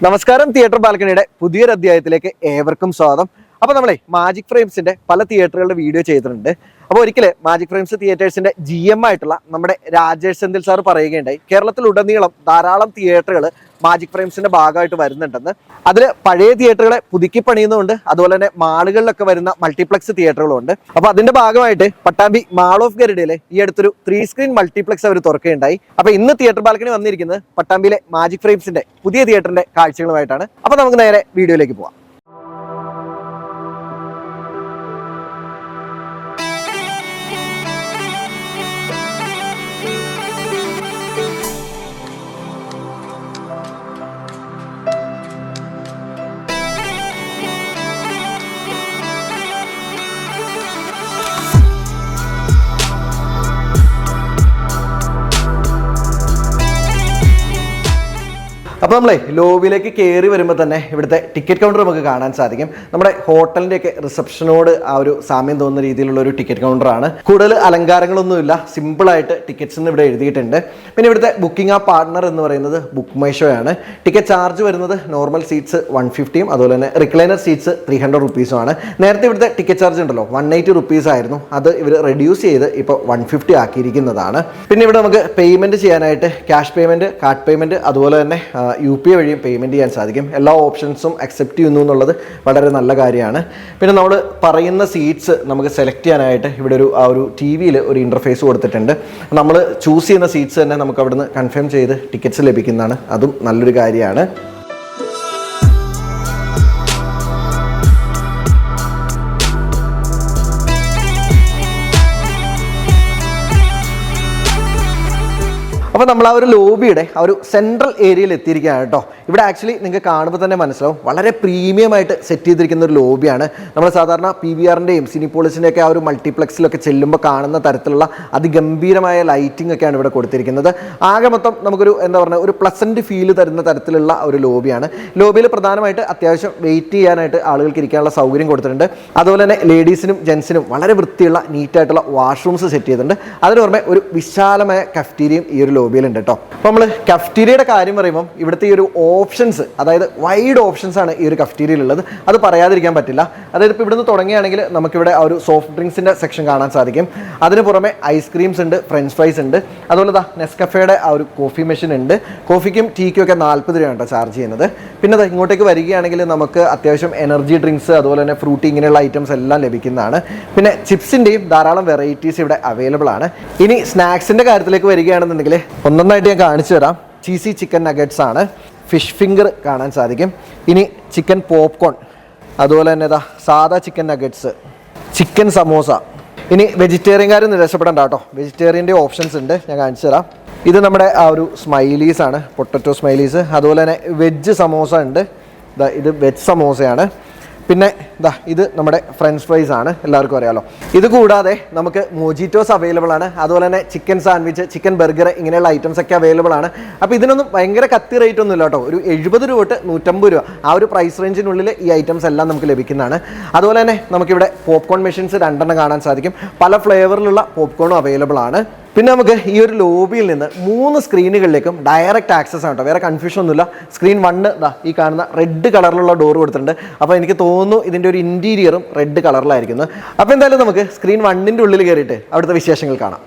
നമസ്കാരം, തിയേറ്റർ ബാൽക്കണിയുടെ പുതിയൊരു അധ്യായത്തിലേക്ക് ഏവർക്കും സ്വാഗതം. അപ്പോൾ നമ്മളെ മാജിക് ഫ്രെയിംസിന്റെ പല തിയേറ്ററുകളുടെ വീഡിയോ ചെയ്തിട്ടുണ്ട്. അപ്പോൾ ഒരിക്കൽ മാജിക് ഫ്രെയിംസ് തിയേറ്റേഴ്സിന്റെ GM ആയിട്ടുള്ള നമ്മുടെ രാജേഷ് സെന്തിൽ സാർ പറയുകയുണ്ടായി, കേരളത്തിലുടനീളം ധാരാളം തിയേറ്ററുകൾ മാജിക് ഫ്രെയിംസിന്റെ ഭാഗമായിട്ട് വരുന്നുണ്ടെന്ന്. അതിൽ പഴയ തിയേറ്ററുകളെ പുതുക്കി പണിയുന്നുണ്ട്, അതുപോലെ തന്നെ മാളുകളിലൊക്കെ വരുന്ന മൾട്ടിപ്ലക്സ് തിയേറ്ററുകളും ഉണ്ട്. അപ്പോൾ അതിന്റെ ഭാഗമായിട്ട് പട്ടാമ്പി മാൾ ഓഫ് ഗരുഡയിലെ ഈ അടുത്തൊരു 3 സ്ക്രീൻ മൾട്ടിപ്ലക്സ് അവർ തുറക്കുകയുണ്ടായി. അപ്പോൾ ഇന്ന് തിയേറ്റർ ബാൽക്കണി വന്നിരിക്കുന്നത് പട്ടാമ്പിയിലെ മാജിക് ഫ്രെയിംസിന്റെ പുതിയ തിയേറ്ററിന്റെ കാഴ്ചകളുമായിട്ടാണ്. അപ്പോൾ നമുക്ക് നേരെ വീഡിയോയിലേക്ക് പോവാം. അപ്പോൾ നമ്മളെ ലോബിയിലേക്ക് കയറി വരുമ്പോൾ തന്നെ ഇവിടുത്തെ ടിക്കറ്റ് കൗണ്ടർ നമുക്ക് കാണാൻ സാധിക്കും. നമ്മുടെ ഹോട്ടലിൻ്റെയൊക്കെ റിസപ്ഷനോട് ആ ഒരു സാമ്യം തോന്നുന്ന രീതിയിലുള്ള ഒരു ടിക്കറ്റ് കൗണ്ടറാണ്. കൂടുതൽ അലങ്കാരങ്ങളൊന്നുമില്ല, സിമ്പിളായിട്ട് ടിക്കറ്റ്സ് എന്ന് ഇവിടെ എഴുതിയിട്ടുണ്ട്. പിന്നെ ഇവിടുത്തെ ബുക്കിംഗ് ആ പാർട്ണർ എന്ന് പറയുന്നത് ബുക്ക് മൈ ഷോ ആണ്. ടിക്കറ്റ് ചാർജ് വരുന്നത് നോർമൽ സീറ്റ്സ് 150 അതുപോലെ തന്നെ റിക്ലൈനർ സീറ്റ്സ് 300 റുപ്പീസുമാണ്. നേരത്തെ ഇവിടുത്തെ ടിക്കറ്റ് ചാർജ് ഉണ്ടല്ലോ 180 റുപ്പീസ് ആയിരുന്നു, അത് ഇവർ റെഡ്യൂസ് ചെയ്ത് ഇപ്പോൾ 150 ആക്കിയിരിക്കുന്നതാണ്. പിന്നെ ഇവിടെ നമുക്ക് പേയ്മെൻറ്റ് ചെയ്യാനായിട്ട് ക്യാഷ് പേയ്മെൻറ്റ്, കാർഡ് പേയ്മെൻറ്റ്, അതുപോലെ തന്നെ UPI വഴിയും പേയ്മെൻറ്റ് ചെയ്യാൻ സാധിക്കും. എല്ലാ ഓപ്ഷൻസും അക്സെപ്റ്റ് ചെയ്യുന്നു എന്നുള്ളത് വളരെ നല്ല കാര്യമാണ്. പിന്നെ നമ്മൾ പറയുന്ന സീറ്റ്സ് നമുക്ക് സെലക്ട് ചെയ്യാനായിട്ട് ഇവിടെ ഒരു TV-യിൽ ഒരു ഇൻ്റർഫേസ് കൊടുത്തിട്ടുണ്ട്. നമ്മൾ ചൂസ് ചെയ്യുന്ന സീറ്റ്സ് തന്നെ നമുക്ക് അവിടുന്ന് കൺഫേം ചെയ്ത് ടിക്കറ്റ്സ് ലഭിക്കുന്നതാണ്, അതും നല്ലൊരു കാര്യമാണ്. അപ്പോൾ നമ്മൾ ആ ഒരു ലോബിയുടെ ആ ഒരു സെൻട്രൽ ഏരിയയിൽ എത്തിയിരിക്കുകയാണ് കേട്ടോ. ഇവിടെ ആക്ച്വലി നിങ്ങൾക്ക് കാണുമ്പോൾ തന്നെ മനസ്സിലാവും, വളരെ പ്രീമിയമായിട്ട് സെറ്റ് ചെയ്തിരിക്കുന്ന ഒരു ലോബിയാണ്. നമ്മൾ സാധാരണ PVRൻ്റെയും സിനിപോളിസിൻ്റെയൊക്കെ ആ ഒരു മൾട്ടിപ്ലക്സിലൊക്കെ ചെല്ലുമ്പോൾ കാണുന്ന തരത്തിലുള്ള അതിഗംഭീരമായ ലൈറ്റിംഗ് ഒക്കെയാണ് ഇവിടെ കൊടുത്തിരിക്കുന്നത്. ആകെ മൊത്തം നമുക്കൊരു ഒരു പ്ലസൻറ്റ് ഫീല് തരുന്ന തരത്തിലുള്ള ഒരു ലോബിയാണ്. ലോബിയിൽ പ്രധാനമായിട്ട് അത്യാവശ്യം വെയിറ്റ് ചെയ്യാനായിട്ട് ആളുകൾക്ക് ഇരിക്കാനുള്ള സൗകര്യം കൊടുത്തിട്ടുണ്ട്. അതുപോലെ തന്നെ ലേഡീസിനും ജെൻസിനും വളരെ വൃത്തിയുള്ള നീറ്റായിട്ടുള്ള വാഷ്റൂംസ് സെറ്റ് ചെയ്തിട്ടുണ്ട്. അതിന് പുറമെ ഒരു വിശാലമായ കഫ്റ്റീരിയയും ഈ ഒരു ലോബിയിലുണ്ട് കേട്ടോ. അപ്പോൾ നമ്മൾ കഫ്റ്റീരിയയുടെ കാര്യം പറയുമ്പോൾ ഇവിടുത്തെ ഈ ഒരു ഓപ്ഷൻസ്, അതായത് വൈഡ് ഓപ്ഷൻസ് ആണ് ഈ ഒരു കഫ്റ്റീരിയയിലുള്ളത്, അത് പറയാതിരിക്കാൻ പറ്റില്ല. അതായത് ഇപ്പോൾ ഇവിടുന്ന് തുടങ്ങുകയാണെങ്കിൽ നമുക്കിവിടെ ആ ഒരു സോഫ്റ്റ് ഡ്രിങ്ക്സിൻ്റെ സെക്ഷൻ കാണാൻ സാധിക്കും. അതിന് പുറമെ ഐസ്ക്രീംസ് ഉണ്ട്, ഫ്രഞ്ച് ഫ്രൈസ് ഉണ്ട്, അതുപോലെ നെസ്കഫേയുടെ ആ ഒരു കോഫി മെഷീൻ ഉണ്ട്. കോഫിക്കും ടീക്കും ഒക്കെ 40 രൂപയാണ് ചാർജ് ചെയ്യുന്നത്. പിന്നെ ഇങ്ങോട്ടേക്ക് വരികയാണെങ്കിൽ നമുക്ക് അത്യാവശ്യം എനർജി ഡ്രിങ്ക്സ്, അതുപോലെ തന്നെ ഫ്രൂട്ടി, ഇങ്ങനെയുള്ള ഐറ്റംസ് എല്ലാം ലഭിക്കുന്നതാണ്. പിന്നെ ചിപ്സിൻ്റെയും ധാരാളം വെറൈറ്റീസ് ഇവിടെ അവൈലബിൾ ആണ്. ഇനി സ്നാക്സിൻ്റെ കാര്യത്തിലേക്ക് വരികയാണെന്നുണ്ടെങ്കിൽ ഒന്നൊന്നായിട്ട് ഞാൻ കാണിച്ചു തരാം. ചീസി ചിക്കൻ നഗറ്റ്സ് ആണ്, ഫിഷ് ഫിംഗർ കാണാൻ സാധിക്കും. ഇനി ചിക്കൻ പോപ്കോൺ, അതുപോലെ തന്നെ സാദാ ചിക്കൻ നഗറ്റ്സ്, ചിക്കൻ സമോസ. ഇനി വെജിറ്റേറിയൻകാർ നിരാശപ്പെടേണ്ട കേട്ടോ, വെജിറ്റേറിയൻ്റെ ഓപ്ഷൻസ് ഉണ്ട്, ഞാൻ കാണിച്ചു തരാം. ഇത് നമ്മുടെ ആ ഒരു സ്മൈലീസ് ആണ്, പൊട്ടറ്റോ സ്മൈലീസ്. അതുപോലെ തന്നെ വെജ് സമോസ ഉണ്ട്, ഇത് വെജ് സമോസയാണ്. പിന്നെ ഇത് നമ്മുടെ ഫ്രഞ്ച് ഫ്രൈസ് ആണ്, എല്ലാവർക്കും അറിയാമല്ലോ. ഇത് കൂടാതെ നമുക്ക് മോജിറ്റോസ് അവൈലബിൾ ആണ്, അതുപോലെ തന്നെ ചിക്കൻ സാൻഡ്വിച്ച്, ചിക്കൻ ബർഗർ, ഇങ്ങനെയുള്ള ഐറ്റംസ് ഒക്കെ അവൈലബിൾ ആണ്. അപ്പോൾ ഇതിനൊന്നും ഭയങ്കര കത്തി റേറ്റ് ഒന്നും ഇല്ല കേട്ടോ. ഒരു 70 രൂപ തൊട്ട് 150 രൂപ ആ ഒരു പ്രൈസ് റേഞ്ചിനുള്ളിൽ ഈ ഐറ്റംസ് എല്ലാം നമുക്ക് ലഭിക്കുന്നതാണ്. അതുപോലെ തന്നെ നമുക്കിവിടെ പോപ്കോൺ മെഷീൻസ് 2 കാണാൻ സാധിക്കും. പല ഫ്ലേവറിലുള്ള പോപ്കോണും അവൈലബിൾ ആണ്. പിന്നെ നമുക്ക് ഈ ഒരു ലോബിയിൽ നിന്ന് 3 സ്ക്രീനുകളിലേക്കും ഡയറക്റ്റ് ആക്സസ് ആണ് കേട്ടോ, വേറെ കൺഫ്യൂഷൻ ഒന്നുമില്ല. സ്ക്രീൻ 1 ഈ കാണുന്ന റെഡ് കളറിലുള്ള ഡോർ കൊടുത്തിട്ടുണ്ട്. അപ്പോൾ എനിക്ക് തോന്നുന്നു ഇതിൻ്റെ ഒരു ഇൻറ്റീരിയറും റെഡ് കളറിലായിരിക്കുന്നത്. അപ്പോൾ എന്തായാലും നമുക്ക് സ്ക്രീൻ 1ൻ്റെ ഉള്ളിൽ കയറിയിട്ട് അവിടുത്തെ വിശേഷങ്ങൾ കാണാം.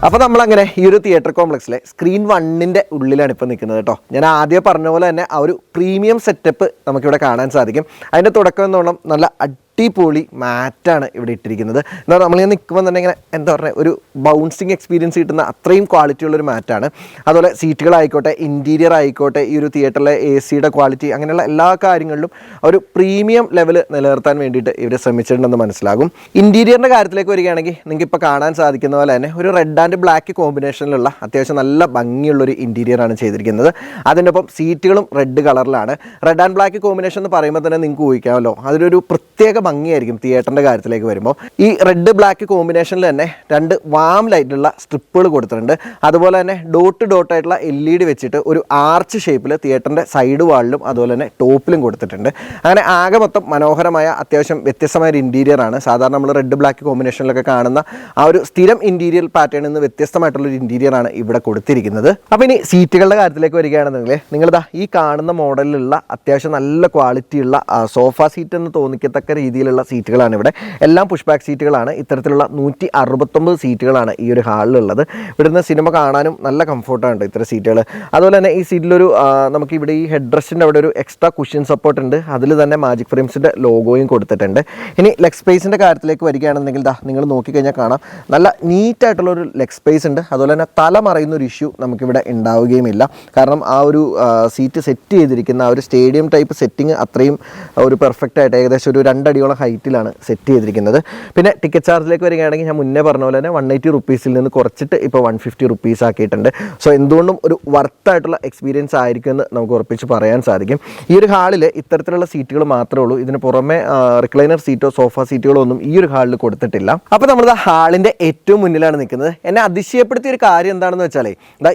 അപ്പോൾ നമ്മളങ്ങനെ ഈ ഒരു തിയേറ്റർ കോംപ്ലക്സിലെ സ്ക്രീൻ 1ൻ്റെ ഉള്ളിലാണ് ഇപ്പോൾ നിൽക്കുന്നത് കേട്ടോ. ഞാൻ ആദ്യം പറഞ്ഞ പോലെ തന്നെ ആ ഒരു പ്രീമിയം സെറ്റപ്പ് നമുക്കിവിടെ കാണാൻ സാധിക്കും. അതിൻ്റെ തുടക്കം എന്നോണം നല്ല അടിപൊളി മാറ്റാണ് ഇവിടെ ഇട്ടിരിക്കുന്നത്. എന്താ പറയുക, നമ്മളിങ്ങനെ നിൽക്കുമ്പോൾ തന്നെ ഇങ്ങനെ ഒരു ബൗൺസിങ് എക്സ്പീരിയൻസ് കിട്ടുന്ന അത്രയും ക്വാളിറ്റി ഉള്ളൊരു മാറ്റാണ്. അതുപോലെ സീറ്റുകളായിക്കോട്ടെ, ഇൻറ്റീരിയർ ആയിക്കോട്ടെ, ഈ ഒരു തിയേറ്ററിലെ AC-യുടെ ക്വാളിറ്റി, അങ്ങനെയുള്ള എല്ലാ കാര്യങ്ങളിലും ഒരു പ്രീമിയം ലെവൽ നിലനിർത്താൻ വേണ്ടിയിട്ട് ഇവർ ശ്രമിച്ചിട്ടുണ്ടെന്ന് മനസ്സിലാകും. ഇൻറ്റീരിയറിൻ്റെ കാര്യത്തിലേക്ക് വരികയാണെങ്കിൽ നിങ്ങൾക്ക് ഇപ്പോൾ കാണാൻ സാധിക്കുന്ന പോലെ തന്നെ ഒരു റെഡ് ആൻഡ് ബ്ലാക്ക് കോമ്പിനേഷനിലുള്ള അത്യാവശ്യം നല്ല ഭംഗിയുള്ളൊരു ഇൻറ്റീരിയറാണ് ചെയ്തിരിക്കുന്നത്. അതിൻ്റെ ഒപ്പം സീറ്റുകളും റെഡ് കളറിലാണ്. റെഡ് ആൻഡ് ബ്ലാക്ക് കോമ്പിനേഷൻ എന്ന് പറയുമ്പോൾ തന്നെ നിങ്ങൾക്ക് ഊഹിക്കാമല്ലോ, അതിലൊരു പ്രത്യേക ഭംഗിയായിരിക്കും തിയേറ്ററിൻ്റെ കാര്യത്തിലേക്ക് വരുമ്പോൾ. ഈ റെഡ് ബ്ലാക്ക് കോമ്പിനേഷനിൽ തന്നെ 2 വാം ലൈറ്റുള്ള സ്ട്രിപ്പുകൾ കൊടുത്തിട്ടുണ്ട്. അതുപോലെ തന്നെ ഡോട്ടായിട്ടുള്ള LED വെച്ചിട്ട് ഒരു ആർച്ച് ഷേപ്പിൽ തിയേറ്ററിൻ്റെ സൈഡ് വാളിലും അതുപോലെ തന്നെ ടോപ്പിലും കൊടുത്തിട്ടുണ്ട്. അങ്ങനെ ആകെ മൊത്തം മനോഹരമായ അത്യാവശ്യം വ്യത്യസ്തമായ ഒരു ഇൻറ്റീരിയറാണ്. സാധാരണ നമ്മൾ റെഡ് ബ്ലാക്ക് കോമ്പിനേഷനിലൊക്കെ കാണുന്ന ആ ഒരു സ്ഥിരം ഇൻറ്റീരിയർ പാറ്റേണിൽ നിന്ന് വ്യത്യസ്തമായിട്ടുള്ളൊരു ഇൻറ്റീരിയറാണ് ഇവിടെ കൊടുത്തിരിക്കുന്നത്. അപ്പോൾ ഇനി സീറ്റുകളുടെ കാര്യത്തിലേക്ക് വരികയാണെന്നുണ്ടെങ്കിൽ നിങ്ങളിതാ ഈ കാണുന്ന മോഡലിലുള്ള അത്യാവശ്യം നല്ല ക്വാളിറ്റിയുള്ള സോഫ സീറ്റ് എന്ന് തോന്നിക്കത്തക്ക രീതിയിലുള്ള സീറ്റുകളാണ് ഇവിടെ. എല്ലാം പുഷ് ബാക്ക് സീറ്റുകളാണ്. ഇത്തരത്തിലുള്ള 169 സീറ്റുകളാണ് ഈ ഒരു ഹാളിലുള്ളത്. ഇവിടുന്ന് സിനിമ കാണാനും നല്ല കംഫർട്ടാണ് ഇത്തരം സീറ്റുകൾ. അതുപോലെ തന്നെ ഈ സീറ്റിലൊരു നമുക്ക് ഇവിടെ ഈ ഹെഡ് റെസ്റ്റിൻ്റെ അവിടെ ഒരു എക്സ്ട്രാ കുഷ്യൻ സപ്പോർട്ട് ഉണ്ട്. അതിൽ തന്നെ മാജിക് ഫ്രെയിംസിൻ്റെ ലോഗോയും കൊടുത്തിട്ടുണ്ട്. ഇനി ലെഗ് സ്പേസിൻ്റെ കാര്യത്തിലേക്ക് വരികയാണെന്നുണ്ടെങ്കിൽ നിങ്ങൾ നോക്കിക്കഴിഞ്ഞാൽ കാണാം നല്ല നീറ്റായിട്ടുള്ളൊരു ലെഗ് സ്പേസ് ഉണ്ട്. അതുപോലെ തന്നെ തല മറയുന്ന ഒരു ഇഷ്യൂ നമുക്കിവിടെ ഉണ്ടാവുകയുമില്ല. കാരണം ആ ഒരു സീറ്റ് സെറ്റ് ചെയ്തിരിക്കുന്ന ആ ഒരു സ്റ്റേഡിയം ടൈപ്പ് സെറ്റിംഗ് അത്രയും ഒരു പെർഫെക്റ്റ് ആയിട്ട് ഏകദേശം ഒരു 2 അടിയോളം ഹൈറ്റിലാണ് സെറ്റ് ചെയ്തിരിക്കുന്നത്. പിന്നെ ടിക്കറ്റ് ചാർജിലേക്ക് വരികയാണെങ്കിൽ ഞാൻ മുന്നേ പറഞ്ഞ പോലെ തന്നെ 180 റുപ്പീസിൽ നിന്ന് കുറച്ചിട്ട് ഇപ്പോൾ 150 റുപ്പീസ് ആക്കിയിട്ടുണ്ട്. സോ എന്തുകൊണ്ടും ഒരു വർത്തായിട്ടുള്ള എക്സ്പീരിയൻസ് ആയിരിക്കും എന്ന് നമുക്ക് ഉറപ്പിച്ച് പറയാൻ സാധിക്കും. ഈ ഒരു ഹാളിൽ ഇത്തരത്തിലുള്ള സീറ്റുകൾ മാത്രമേ ഉള്ളൂ. ഇതിന് പുറമെ റിക്ലൈനർ സീറ്റോ സോഫ സീറ്റുകളോ ഒന്നും ഈ ഒരു ഹാളിൽ കൊടുത്തിട്ടില്ല. അപ്പോൾ നമ്മൾ ഹാളിൻ്റെ ഏറ്റവും മുന്നിലാണ് നിൽക്കുന്നത്. എന്നെ അതിശയപ്പെടുത്തിയ ഒരു കാര്യം എന്താണെന്ന് വെച്ചാൽ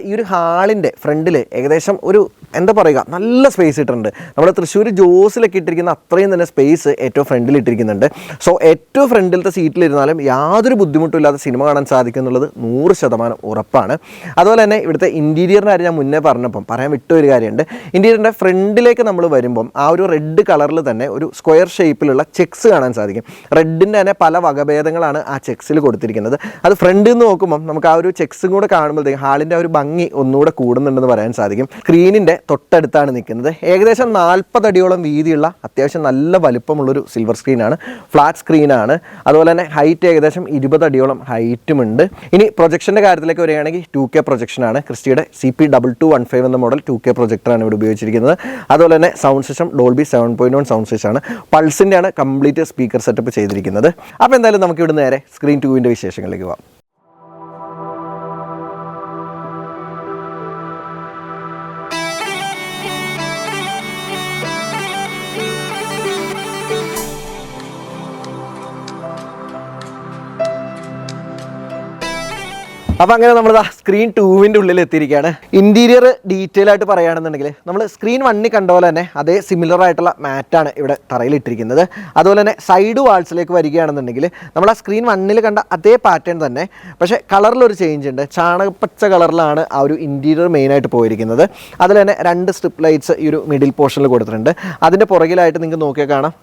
ഈ ഒരു ഹാളിൻ്റെ ഫ്രണ്ടിൽ ഏകദേശം ഒരു എന്താ പറയുക നല്ല സ്പേസ് ഇട്ടിട്ടുണ്ട്. നമ്മുടെ തൃശ്ശൂർ ജോസിലൊക്കെ ഇട്ടിരിക്കുന്ന അത്രയും തന്നെ സ്പേസ് ഏറ്റവും ഫ്രണ്ടിൽ ഇട്ടിരിക്കുന്നുണ്ട്. സോ ഏറ്റവും ഫ്രണ്ടിലത്തെ സീറ്റിലിരുന്നാലും യാതൊരു ബുദ്ധിമുട്ടും ഇല്ലാതെ സിനിമ കാണാൻ സാധിക്കും എന്നുള്ളത് 100% ഉറപ്പാണ്. അതുപോലെ തന്നെ ഇവിടുത്തെ ഇൻറ്റീരിയറിൻ്റെ കാര്യം ഞാൻ മുന്നേ പറഞ്ഞപ്പം പറയാൻ വിട്ടൊരു കാര്യമുണ്ട്. ഇൻറ്റീരിയറിൻ്റെ ഫ്രണ്ടിലേക്ക് നമ്മൾ വരുമ്പം ആ ഒരു റെഡ് കളറിൽ തന്നെ ഒരു സ്ക്വയർ ഷേപ്പിലുള്ള ചെക്സ് കാണാൻ സാധിക്കും. റെഡിൻ്റെ തന്നെ പല വകഭേദങ്ങളാണ് ആ ചെക്സിൽ കൊടുത്തിരിക്കുന്നത്. അത് ഫ്രണ്ടിൽ നിന്ന് നോക്കുമ്പം നമുക്ക് ആ ഒരു ചെക്സും കൂടെ കാണുമ്പോഴത്തേക്കും ഹാളിൻ്റെ ആ ഒരു ഭംഗി ഒന്നുകൂടെ കൂടുന്നുണ്ടെന്ന് പറയാൻ സാധിക്കും. സ്ക്രീനിൻ്റെ തൊട്ടടുത്താണ് നിൽക്കുന്നത്. ഏകദേശം 40 അടിയോളം വീതിയുള്ള അത്യാവശ്യം നല്ല വലുപ്പമുള്ളൊരു സിൽവർ സ്ക്രീനാണ്. ഫ്ലാറ്റ് സ്ക്രീനാണ്. അതുപോലെ തന്നെ ഹൈറ്റ് ഏകദേശം 20 അടിയോളം ഹൈറ്റുമുണ്ട്. ഇനി പ്രൊജക്ഷൻ്റെ കാര്യത്തിലേക്ക് വരികയാണെങ്കിൽ 2K പ്രൊജക്ഷനാണ്. ക്രിസ്റ്റിയുടെ CP2215 എന്ന മോഡൽ 2K പ്രൊജക്ടറാണ് ഇവിടെ ഉപയോഗിച്ചിരിക്കുന്നത്. അതുപോലെ തന്നെ സൗണ്ട് സിസ്റ്റം ഡോൾബി 7.1 സൗണ്ട് സിസ്റ്റമാണ്. പൾസിൻ്റെയാണ് കംപ്ലീറ്റ് സ്പീക്കർ സെറ്റപ്പ് ചെയ്തിരിക്കുന്നത്. അപ്പോൾ എന്തായാലും നമുക്ക് ഇവിടെ നേരെ സ്ക്രീൻ 2ൻ്റെ വിശേഷങ്ങളിലേക്ക് പോകാം. അപ്പോൾ അങ്ങനെ നമ്മൾ സ്ക്രീൻ 2ൻ്റെ ഉള്ളിൽ എത്തിയിരിക്കുകയാണ്. ഇൻറ്റീരിയർ ഡീറ്റെയിൽ ആയിട്ട് പറയുകയാണെന്നുണ്ടെങ്കിൽ നമ്മൾ സ്ക്രീൻ 1 കണ്ട പോലെ തന്നെ അതേ സിമിലർ ആയിട്ടുള്ള മാറ്റാണ് ഇവിടെ തറയിലിട്ടിരിക്കുന്നത്. അതുപോലെ തന്നെ സൈഡ് വാൾസിലേക്ക് വരികയാണെന്നുണ്ടെങ്കിൽ നമ്മൾ ആ സ്ക്രീൻ 1 കണ്ട അതേ പാറ്റേൺ തന്നെ, പക്ഷേ കളറിലൊരു ചേഞ്ച് ഉണ്ട്. ചാണകപ്പച്ച കളറിലാണ് ആ ഒരു ഇൻറ്റീരിയർ മെയിനായിട്ട് പോയിരിക്കുന്നത്. അതിൽ തന്നെ 2 സ്ട്രിപ്പ് ലൈറ്റ്സ് ഈ ഒരു മിഡിൽ പോർഷനിൽ കൊടുത്തിട്ടുണ്ട്. അതിൻ്റെ പുറകിലായിട്ട് നിങ്ങൾക്ക് നോക്കിയാൽ കാണാം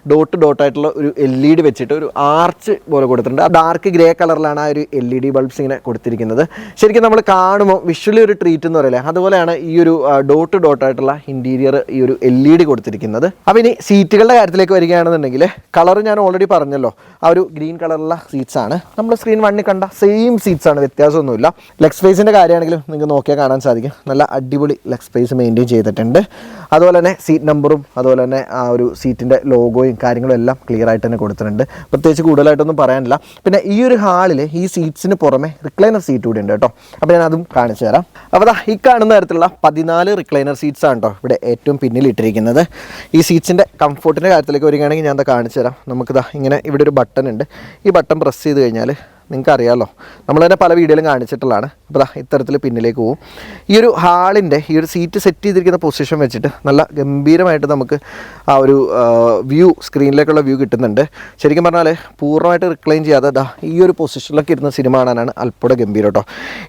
ഡോട്ടായിട്ടുള്ള ഒരു LED വെച്ചിട്ട് ഒരു ആർച്ച് പോലെ കൊടുത്തിട്ടുണ്ട്. ആ ഡാർക്ക് ഗ്രേ കളറിലാണ് ആ ഒരു LED ബൾബ്സ് ഇങ്ങനെ കൊടുത്തിരിക്കുന്നത്. ശരിക്കും നമ്മൾ കാണുമ്പോൾ വിഷ്വലി ഒരു ട്രീറ്റ് എന്ന് പറയില്ലേ, അതുപോലെയാണ് ഈ ഒരു ഡോട്ടായിട്ടുള്ള ഇൻറ്റീരിയർ ഈ ഒരു LED കൊടുത്തിരിക്കുന്നത്. അപ്പോൾ ഇനി സീറ്റുകളുടെ കാര്യത്തിലേക്ക് വരികയാണെന്നുണ്ടെങ്കിൽ കളർ ഞാൻ ഓൾറെഡി പറഞ്ഞല്ലോ, ആ ഒരു ഗ്രീൻ കളറുള്ള സീറ്റ്സ് ആണ്. നമ്മൾ സ്ക്രീൻ 1 കണ്ട സെയിം സീറ്റ്സ് ആണ്, വ്യത്യാസമൊന്നുമില്ല. ലെഗ് സ്പേസിൻ്റെ കാര്യമാണെങ്കിലും നിങ്ങൾക്ക് നോക്കിയാൽ കാണാൻ സാധിക്കും നല്ല അടിപൊളി ലെഗ് സ്പേസ് മെയിൻറ്റെയിൻ ചെയ്തിട്ടുണ്ട്. അതുപോലെ തന്നെ സീറ്റ് നമ്പറും അതുപോലെ തന്നെ ആ ഒരു സീറ്റിൻ്റെ ലോഗോയും കാര്യങ്ങളും എല്ലാം ക്ലിയർ ആയിട്ട് തന്നെ കൊടുത്തിട്ടുണ്ട്. പ്രത്യേകിച്ച് കൂടുതലായിട്ടൊന്നും പറയാനില്ല. പിന്നെ ഈ ഒരു ഹാളിൽ ഈ സീറ്റ്സിന് പുറമെ റിക്ലൈനർ സീറ്റ് കൂടി ഉണ്ട് കേട്ടോ. അപ്പോൾ ഞാൻ അതും കാണിച്ചു തരാം. അപ്പോൾ ഈ കാണുന്ന തരത്തിലുള്ള 14 റിക്ലൈനർ സീറ്റ്സ് ആണ് കേട്ടോ ഇവിടെ ഏറ്റവും പിന്നിൽ ഇട്ടിരിക്കുന്നത്. ഈ സീറ്റ്സിൻ്റെ കംഫോർട്ടിൻ്റെ കാര്യത്തിലേക്ക് വരികയാണെങ്കിൽ ഞാൻ കാണിച്ചു തരാം. നമുക്കിതാ ഇങ്ങനെ ഇവിടെ ഒരു ബട്ടൺ ഉണ്ട്. ഈ ബട്ടൺ പ്രസ് ചെയ്ത് കഴിഞ്ഞാൽ നിങ്ങൾക്ക് അറിയാമല്ലോ, നമ്മൾ തന്നെ പല വീഡിയോയിലും കാണിച്ചിട്ടുള്ളതാണ്. അപ്പോൾ ഇത്തരത്തിൽ പിന്നിലേക്ക് പോകും. ഈ ഒരു ഹാളിൻ്റെ ഈ ഒരു സീറ്റ് സെറ്റ് ചെയ്തിരിക്കുന്ന പൊസിഷൻ വെച്ചിട്ട് നല്ല ഗംഭീരമായിട്ട് നമുക്ക് ആ ഒരു വ്യൂ, സ്ക്രീനിലേക്കുള്ള വ്യൂ കിട്ടുന്നുണ്ട്. ശരിക്കും പറഞ്ഞാൽ പൂർണ്ണമായിട്ട് റിക്ലൈൻ ചെയ്യാതെ ഈ ഒരു പൊസിഷനിലൊക്കെ ഇരുന്ന സിനിമ കാണാനാണ് അല്പം ഗംഭീരം കേട്ടോ.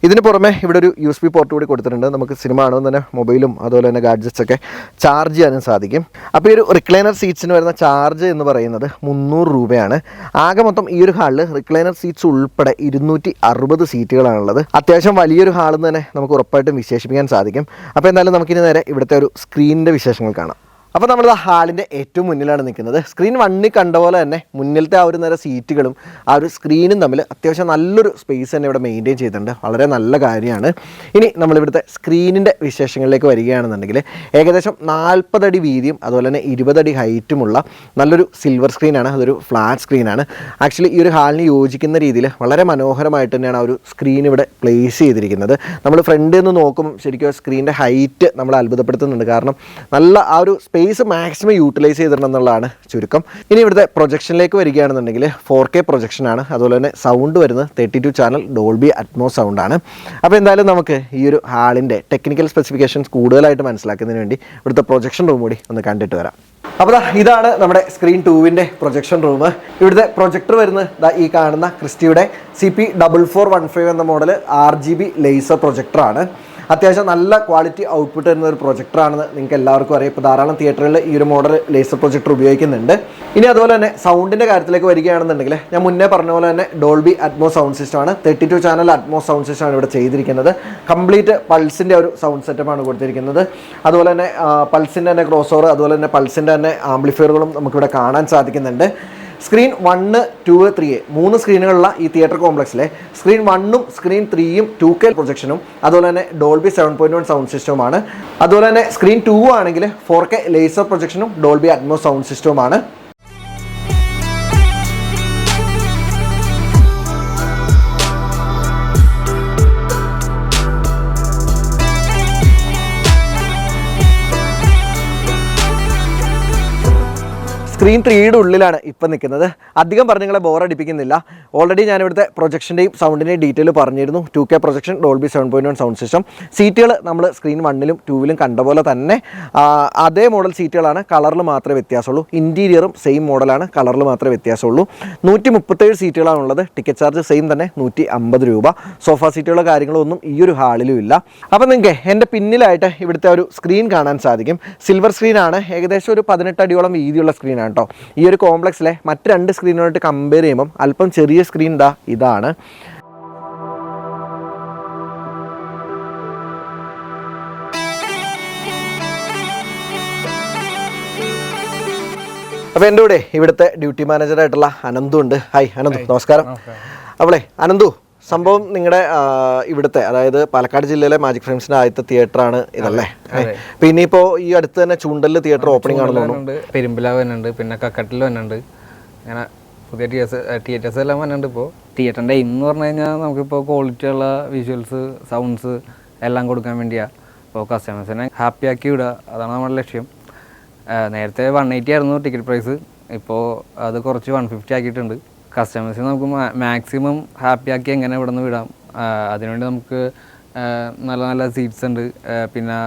ഇതിന് പുറമെ ഇവിടെ ഒരു USB പോർട്ട് കൂടി കൊടുത്തിട്ടുണ്ട്. നമുക്ക് സിനിമ കാണുമ്പോൾ തന്നെ മൊബൈലും അതുപോലെ തന്നെ ഗാഡ്ജറ്റ്സ് ഒക്കെ ചാർജ് ചെയ്യാനും സാധിക്കും. അപ്പോൾ ഈ ഒരു റിക്ലൈനർ സീറ്റ്സിന് വരുന്ന ചാർജ് എന്ന് പറയുന്നത് 300 രൂപയാണ്. ആകെ മൊത്തം ഈ ഒരു ഹാളിൽ റിക്ലൈനർ സീറ്റ്സ് ഉൾപ്പെടെ 260 സീറ്റുകളാണുള്ളത്. അത്യാവശ്യം വലിയൊരു ഹാളെന്ന് തന്നെ നമുക്ക് ഉറപ്പായിട്ടും വിശേഷിപ്പിക്കാൻ സാധിക്കും. അപ്പോൾ എന്തായാലും നമുക്കിനി നേരെ ഇവിടുത്തെ ഒരു സ്ക്രീനിൻ്റെ വിശേഷങ്ങൾ കാണാം. അപ്പോൾ നമ്മൾ ഹാളിൻ്റെ ഏറ്റവും മുന്നിലാണ് നിൽക്കുന്നത്. സ്ക്രീൻ 1 കണ്ട പോലെ തന്നെ മുന്നിലത്തെ ആ ഒരു നേരം സീറ്റുകളും ആ ഒരു സ്ക്രീനും തമ്മിൽ അത്യാവശ്യം നല്ലൊരു സ്പേസ് തന്നെ ഇവിടെ മെയിൻറ്റെയിൻ ചെയ്തിട്ടുണ്ട്. വളരെ നല്ല കാര്യമാണ്. ഇനി നമ്മളിവിടുത്തെ സ്ക്രീനിൻ്റെ വിശേഷങ്ങളിലേക്ക് വരികയാണെന്നുണ്ടെങ്കിൽ ഏകദേശം 40 അടി വീതിയും അതുപോലെ തന്നെ 20 അടി ഹൈറ്റുമുള്ള നല്ലൊരു സിൽവർ സ്ക്രീനാണ്. അതൊരു ഫ്ലാറ്റ് സ്ക്രീനാണ്. ആക്ച്വലി ഈ ഒരു ഹാളിന് യോജിക്കുന്ന രീതിയിൽ വളരെ മനോഹരമായിട്ട് തന്നെയാണ് ആ ഒരു സ്ക്രീൻ ഇവിടെ പ്ലേസ് ചെയ്തിരിക്കുന്നത്. നമ്മൾ ഫ്രണ്ടിൽ നിന്ന് നോക്കുമ്പോൾ ശരിക്കും സ്ക്രീനിൻ്റെ ഹൈറ്റ് നമ്മളെ അത്ഭുതപ്പെടുത്തുന്നുണ്ട്. കാരണം നല്ല ആ ഒരു സ്പേസ് മാക്സിമം യൂട്ടിലൈസ് ചെയ്തിടണം എന്നുള്ളതാണ് ചുരുക്കം. ഇനി ഇവിടുത്തെ പ്രൊജക്ഷനിലേക്ക് വരികയാണെന്നുണ്ടെങ്കിൽ 4K പ്രൊജക്ഷനാണ്. അതുപോലെ തന്നെ സൗണ്ട് വരുന്നത് 32 ചാനൽ ഡോൾബി അറ്റ്മോസ് സൗണ്ടാണ്. അപ്പോൾ എന്തായാലും നമുക്ക് ഈ ഒരു ഹാളിൻ്റെ ടെക്നിക്കൽ സ്പെസിഫിക്കേഷൻസ് കൂടുതലായിട്ട് മനസ്സിലാക്കുന്നതിന് വേണ്ടി ഇവിടുത്തെ പ്രൊജക്ഷൻ റൂം കൂടി ഒന്ന് കണ്ടിട്ട് വരാം. അപ്പോൾ ഇതാണ് നമ്മുടെ സ്ക്രീൻ 2വിൻ്റെ പ്രൊജക്ഷൻ റൂം. ഇവിടുത്തെ പ്രൊജക്ടർ വരുന്നത് ഈ കാണുന്ന ക്രിസ്റ്റിയുടെ CP4415 എന്ന മോഡൽ RGB ലേസർ പ്രൊജക്ടറാണ്. അത്യാവശ്യം നല്ല ക്വാളിറ്റി ഔട്ട്പുട്ട് വരുന്ന ഒരു പ്രൊജക്ടറാണെന്ന് നിങ്ങൾക്ക് എല്ലാവർക്കും അറിയാം. ഇപ്പോൾ ധാരാളം തിയേറ്ററുകളിൽ ഈ ഒരു മോഡൽ ലേസർ പ്രൊജക്ടർ ഉപയോഗിക്കുന്നുണ്ട്. ഇനി അതുപോലെ തന്നെ സൗണ്ടിൻ്റെ കാര്യത്തിലേക്ക് വരികയാണെന്നുണ്ടെങ്കിൽ ഞാൻ മുന്നേ പറഞ്ഞ പോലെ തന്നെ ഡോൾബി അറ്റ്മോസ് സൗണ്ട് സിസ്റ്റമാണ്. 32 ചാനൽ അറ്റ്മോസ് സൗണ്ട് സിസ്റ്റമാണ് ഇവിടെ ചെയ്തിരിക്കുന്നത്. കംപ്ലീറ്റ് പൾസിൻ്റെ ഒരു സൗണ്ട് സെറ്റപ്പാണ് കൊടുത്തിരിക്കുന്നത്. അതുപോലെ തന്നെ പൾസിൻ്റെ തന്നെ ക്രോസ് ഓവർ, അതുപോലെ തന്നെ പൾസിൻ്റെ തന്നെ ആംപ്ലിഫയറുകളും നമുക്കിവിടെ കാണാൻ സാധിക്കുന്നുണ്ട്. സ്ക്രീൻ 1, 2, 3 3 സ്ക്രീനുകളുള്ള ഈ തിയേറ്റർ കോംപ്ലക്സിലെ സ്ക്രീൻ 1ഉം സ്ക്രീൻ 3യും 2K പ്രൊജക്ഷനും അതുപോലെ തന്നെ ഡോൾബി 7.1 സൗണ്ട് സിസ്റ്റവുമാണ്. അതുപോലെ തന്നെ സ്ക്രീൻ 2 ആണെങ്കിൽ 4K ലേസർ പ്രൊജക്ഷനും ഡോൾബി അറ്റ്മോസ് സൗണ്ട് സിസ്റ്റവുമാണ്. സ്ക്രീൻ 3യുടെ ഉള്ളിലാണ് ഇപ്പം നിൽക്കുന്നത്. അധികം പറഞ്ഞ് നിങ്ങളെ ബോറടിപ്പിക്കുന്നില്ല. ഓൾറെഡി ഞാനിവിടുത്തെ പ്രൊജക്ഷൻ്റെയും സൗണ്ടിൻ്റെയും ഡീറ്റെയിൽ പറഞ്ഞിരുന്നു. 2K projection, Dolby 7.1 sound system. സീറ്റുകൾ നമ്മൾ സ്ക്രീൻ 1ലും 2വിലും കണ്ട പോലെ തന്നെ അതേ മോഡൽ സീറ്റുകളാണ്. കളറിൽ മാത്രമേ വ്യത്യാസമുള്ളൂ. ഇൻറ്റീരിയറും സെയിം മോഡലാണ്, കളറിൽ മാത്രമേ വ്യത്യാസമുള്ളൂ. 137 സീറ്റുകളാണുള്ളത്. ടിക്കറ്റ് ചാർജ് സെയിം തന്നെ 150 രൂപ. സോഫ സീറ്റുകളോ കാര്യങ്ങളോ ഒന്നും ഈ ഒരു ഹാളിലും ഇല്ല. അപ്പം നിങ്ങൾക്ക് എൻ്റെ പിന്നിലായിട്ട് ഇവിടുത്തെ ഒരു സ്ക്രീൻ കാണാൻ സാധിക്കും. സിൽവർ സ്ക്രീനാണ്. ഏകദേശം ഒരു 18 അടിയോളം വീതിയുള്ള സ്ക്രീനാണ് കേട്ടോ. ഈ ഒരു കോംപ്ലക്സിലെ മറ്റ് 2 സ്ക്രീനുമായിട്ട് കമ്പയർ ചെയ്യുമ്പം അല്പം ചെറിയ സ്ക്രീൻ ഇതാണ്. അപ്പോൾ എൻ്റെ കൂടെ ഇവിടുത്തെ ഡ്യൂട്ടി മാനേജറായിട്ടുള്ള അനന്തു ഉണ്ട്. ഹായ് അനന്തു, നമസ്കാരം. അവളെ അനന്തു, സംഭവം നിങ്ങളുടെ ഇവിടുത്തെ, അതായത് പാലക്കാട് ജില്ലയിലെ മാജിക് ഫ്രെയിംസിന്റെ ആദ്യത്തെ തിയേറ്ററാണ് ഇതല്ലേ? പിന്നെ ഇപ്പോൾ ഈ അടുത്ത് തന്നെ ചൂണ്ടലിൽ തിയേറ്റർ ഓപ്പണിംഗ് ആണെന്ന് തോന്നുന്നു. പെരുമ്പിലാവ് വന്നുണ്ട്, പിന്നെ കക്കട്ടിൽ വന്നുണ്ട്. അങ്ങനെ പുതിയ തിയേറ്റേഴ്സ് എല്ലാം വന്നുണ്ട്. ഇപ്പോൾ തിയേറ്ററിൻ്റെ എന്ന് പറഞ്ഞു കഴിഞ്ഞാൽ നമുക്കിപ്പോൾ ക്വാളിറ്റി ഉള്ള വിഷ്വൽസ്, സൗണ്ട്സ് എല്ലാം കൊടുക്കാൻ വേണ്ടിയാണ്. അപ്പോൾ കസ്റ്റമേഴ്സിനെ ഹാപ്പി ആക്കി വിടുക, അതാണ് നമ്മുടെ ലക്ഷ്യം. നേരത്തെ 180 ആയിരുന്നു ടിക്കറ്റ് പ്രൈസ്. ഇപ്പോൾ അത് കുറച്ച് 150 ആക്കിയിട്ടുണ്ട്. കസ്റ്റമേഴ്സിന് നമുക്ക് മാക്സിമം ഹാപ്പി ആക്കി എങ്ങനെ ഇവിടെ നിന്ന് വിടാം, അതിനുവേണ്ടി നമുക്ക് നല്ല നല്ല സീറ്റ്സ് ഉണ്ട്. പിന്നെ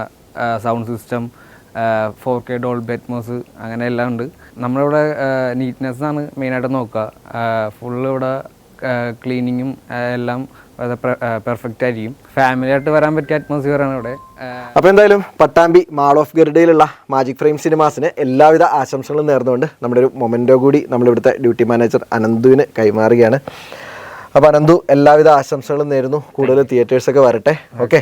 sound system, 4K Dolby Atmos, അങ്ങനെ എല്ലാം ഉണ്ട്. നമ്മളിവിടെ നീറ്റ്നെസ്സാണ് മെയിനായിട്ട് നോക്കുക. ഫുള്ള് ഇവിടെ ക്ലീനിങ്ങും എല്ലാം പെർഫെക്റ്റ് ആയിരിക്കും. ഫാമിലി ആയിട്ട് വരാൻ പറ്റിയ അറ്റ്മോസ്ഫിയറാണ് ഇവിടെ. അപ്പോൾ എന്തായാലും പട്ടാമ്പി മാൾ ഓഫ് ഗരുഡയിലുള്ള മാജിക് ഫ്രെയിം സിനിമാസിന് എല്ലാവിധ ആശംസകളും നേർന്നുകൊണ്ട് നമ്മുടെ ഒരു മൊമെൻറ്റോ കൂടി നമ്മളിവിടുത്തെ ഡ്യൂട്ടി മാനേജർ അനന്തുവിന് കൈമാറുകയാണ്. അപ്പോൾ അനന്തു, എല്ലാവിധ ആശംസകളും നേരുന്നു. കൂടുതൽ തിയേറ്റേഴ്സൊക്കെ വരട്ടെ. ഓക്കെ.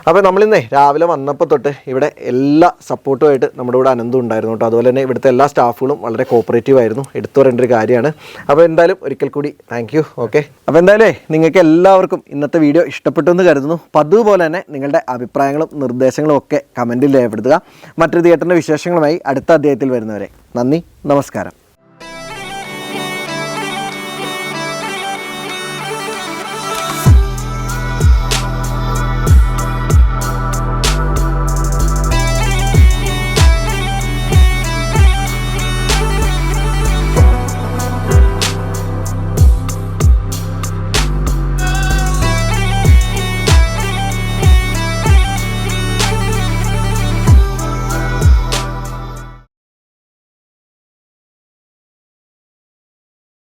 അപ്പോൾ നമ്മളിന്നേ രാവിലെ വന്നപ്പോൾ തൊട്ട് ഇവിടെ എല്ലാ സപ്പോർട്ടുമായിട്ട് നമ്മുടെ കൂടെ അനന്തു ഉണ്ടായിരുന്നു കേട്ടോ. അതുപോലെ തന്നെ ഇവിടുത്തെ എല്ലാ സ്റ്റാഫുകളും വളരെ കോപ്പറേറ്റീവ് ആയിരുന്നു. എടുത്തു പറയേണ്ട ഒരു കാര്യമാണ്. അപ്പോൾ എന്തായാലും ഒരിക്കൽ കൂടി താങ്ക് യു. ഓക്കെ. അപ്പോൾ എന്തായാലും നിങ്ങൾക്ക് എല്ലാവർക്കും ഇന്നത്തെ വീഡിയോ ഇഷ്ടപ്പെട്ടു എന്ന് കരുതുന്നു. പതിവ് പോലെ തന്നെ നിങ്ങളുടെ അഭിപ്രായങ്ങളും നിർദ്ദേശങ്ങളും ഒക്കെ കമൻറ്റിൽ രേഖപ്പെടുത്തുക. മറ്റൊരു തിയേറ്ററിൻ്റെ വിശേഷങ്ങളുമായി അടുത്ത അധ്യായത്തിൽ വരുന്നവരെ നന്ദി, നമസ്കാരം.